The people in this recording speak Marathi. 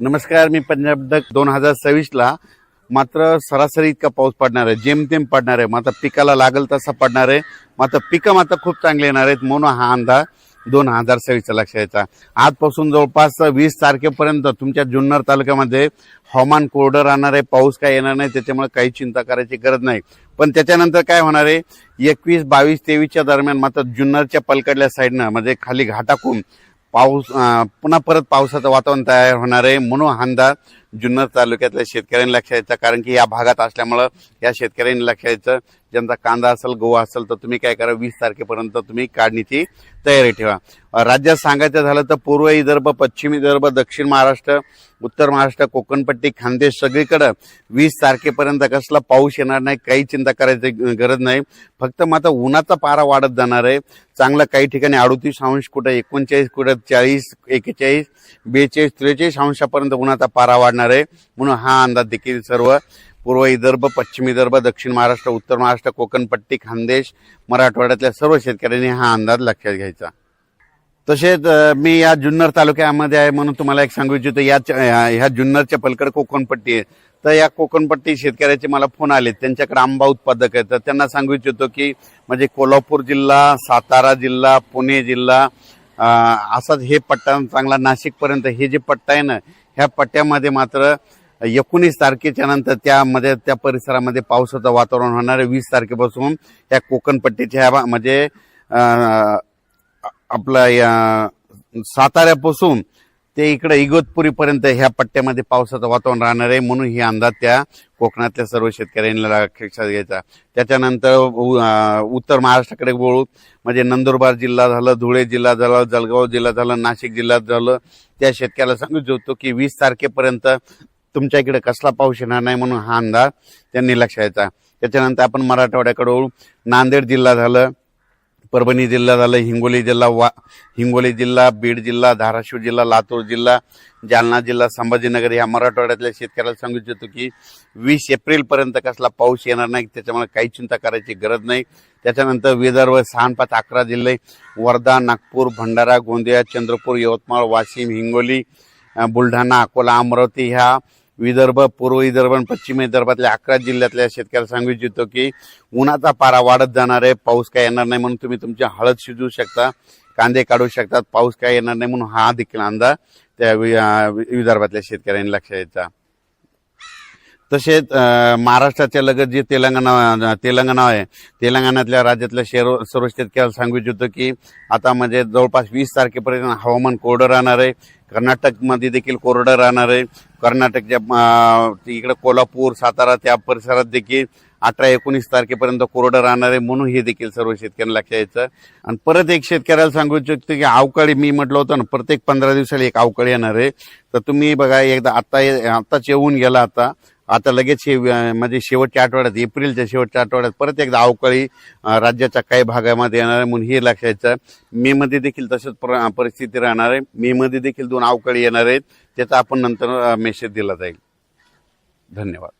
नमस्कार, मी पंजाब डक 2026ला मात्र सरासरी इतका पाऊस पडणार आहे, जेमतेम पडणार आहे, मात्र पिकाला लागल तसा पडणार आहे, मात्र पिकं मात्र खूप चांगले येणार आहेत म्हणून हा अंदाज 2026चा लक्षात घ्यायचा। आजपासून जवळपास 20 तारखेपर्यंत तुमच्या जुन्नर तालुक्यामध्ये हवामान कोरडं राहणार आहे, पाऊस काय येणार नाही, त्याच्यामुळे काही चिंता करायची गरज नाही। पण त्याच्यानंतर काय होणार आहे, 21, 22, 23च्या दरम्यान मात्र जुन्नरच्या पलकडल्या साईडनं म्हणजे खाली घाटाकून पाऊस पुन्हा परत पावसाचं वातावरण तयार होणार आहे म्हणून हा अंदाज जुन्नर तालुक्यातल्या शेतकऱ्यांनी लक्षात घ्यायचा। कारण की या भागात असल्यामुळं या शेतकऱ्यांनी लक्षात घ्यायचं, ज्यांचा कांदा असेल, गहू असेल तर तुम्ही काय करा, 20 तारखेपर्यंत तुम्ही काढणीची तयारी ठेवा। राज्यात सांगायचं झालं तर पूर्व विदर्भ, पश्चिम विदर्भ, दक्षिण महाराष्ट्र, उत्तर महाराष्ट्र, कोकणपट्टी, खानदेश सगळीकडे 20 तारखेपर्यंत कसला पाऊस येणार नाही, काही चिंता करायची गरज नाही। फक्त मात्र उन्हाचा पारा वाढत जाणार आहे। चांगलं काही ठिकाणी 38°, कुठे 39, कुठे 40, 41, 42, 43 अंशापर्यंत उन्हाचा पारा वाढणार आहे म्हणून हा अंदाज देखील सर्व पूर्व विदर्भ, पश्चिम विदर्भ, दक्षिण महाराष्ट्र, उत्तर महाराष्ट्र, कोकणपट्टी, खानदेश, मराठवाड्यातल्या सर्व शेतकऱ्यांनी हा अंदाज लक्षात घ्यायचा। तसेच मी या जुन्नर तालुक्यामध्ये आहे म्हणून तुम्हाला एक सांगू इच्छितो, ह्या जुन्नरच्या पलकड कोकणपट्टी आहे। तर या कोकणपट्टी शेतकऱ्याचे मला फोन आले, त्यांच्याकडे आंबा उत्पादक आहेत, तर त्यांना सांगू इच्छितो की म्हणजे कोल्हापूर जिल्हा, सातारा जिल्हा, पुणे जिल्हा असाच हे पट्टा चांगला नाशिकपर्यंत हे जे पट्टा आहे ना, ह्या पट्ट्यामध्ये मात्र 19 तारखेच्या नंतर त्यामध्ये त्या परिसरामध्ये पावसाचं वातावरण होणार आहे। 20 तारखेपासून त्या कोकणपट्टीच्या म्हणजे आपला या साताऱ्यापासून ते इकडे इगतपुरीपर्यंत ह्या पट्ट्यामध्ये पावसाचं वातावरण राहणार आहे म्हणून ही अंदाज त्या कोकणातल्या सर्व शेतकऱ्यांनी लक्षात घ्यायचा। त्याच्यानंतर उत्तर महाराष्ट्राकडे वळू म्हणजे नंदुरबार जिल्हा झालं, धुळे जिल्हा झालं, जळगाव जिल्हा झालं, नाशिक जिल्ह्यात झालं, त्या शेतकऱ्याला सांगू इच्छितो की 20 तारखेपर्यंत तुमच्या इकडे कसला पाऊस येणार नाही म्हणून हा अंदाज त्यांनी लक्षात घ्यायचा। त्याच्यानंतर आपण मराठवाड्याकडे वळू, नांदेड जिल्हा झालं, परभणी जिल्हा झालं, हिंगोली जिल्हा, बीड जिल्हा, धाराशिव जिल्हा, लातूर जिल्हा, जालना जिल्हा, संभाजीनगर या मराठवाड्यातल्या शेतकऱ्याला सांगू इच्छितो की 20 एप्रिलपर्यंत कसला पाऊस येणार नाही, त्याच्यामुळे काही चिंता करायची गरज नाही। त्याच्यानंतर विदर्भ 6, 5, 11 जिल्हे, वर्धा, नागपूर, भंडारा, गोंदिया, चंद्रपूर, यवतमाळ, वाशिम, हिंगोली, बुलढाणा, अकोला, अमरावती ह्या विदर्भ, पूर्व विदर्भ आणि पश्चिम विदर्भातल्या 11 जिल्ह्यातल्या शेतकऱ्याला सांगू इच्छितो की उन्हाचा पारा वाढत जाणार आहे, पाऊस काय येणार नाही म्हणून तुम्ही तुमची हळद शिजवू शकता, कांदे काढू शकतात, पाऊस काय येणार नाही म्हणून हा देखील अंदाज त्या विदर्भातल्या शेतकऱ्यांनी लक्षात घ्यायचा। तसेच महाराष्ट्राच्या लगत जे तेलंगणा आहे, तेलंगणातल्या राज्यातल्या सर्व शेतकऱ्याला सांगू इच्छितो की आता म्हणजे जवळपास 20 तारखेपर्यंत हवामान कोरडं राहणार आहे। कर्नाटकमध्ये देखील कोरडं राहणार आहे। कर्नाटकच्या इकडे कोल्हापूर, सातारा त्या परिसरात देखील 18, 19 तारखेपर्यंत कोरडं राहणार आहे म्हणून हे देखील सर्व शेतकऱ्यांना लक्षात यायचं। आणि परत एक शेतकऱ्याला सांगू इच्छितो की अवकाळी, मी म्हटलं होतं ना प्रत्येक 15 दिवसाला एक अवकाळी येणार आहे, तर तुम्ही बघा एकदा आताच येऊन गेला, आता लगेच म्हणजे शेवटच्या आठवड्यात, एप्रिलच्या शेवटच्या आठवड्यात परत एकदा अवकाळी राज्याच्या काही भागामध्ये येणार आहे म्हणून हे लक्षात घ्यायचं। मे मध्ये देखील तसंच परिस्थिती राहणार आहे, मे मध्ये देखील 2 अवकाळी येणार आहेत, त्याचा आपण नंतर मेसेज दिला जाईल। धन्यवाद।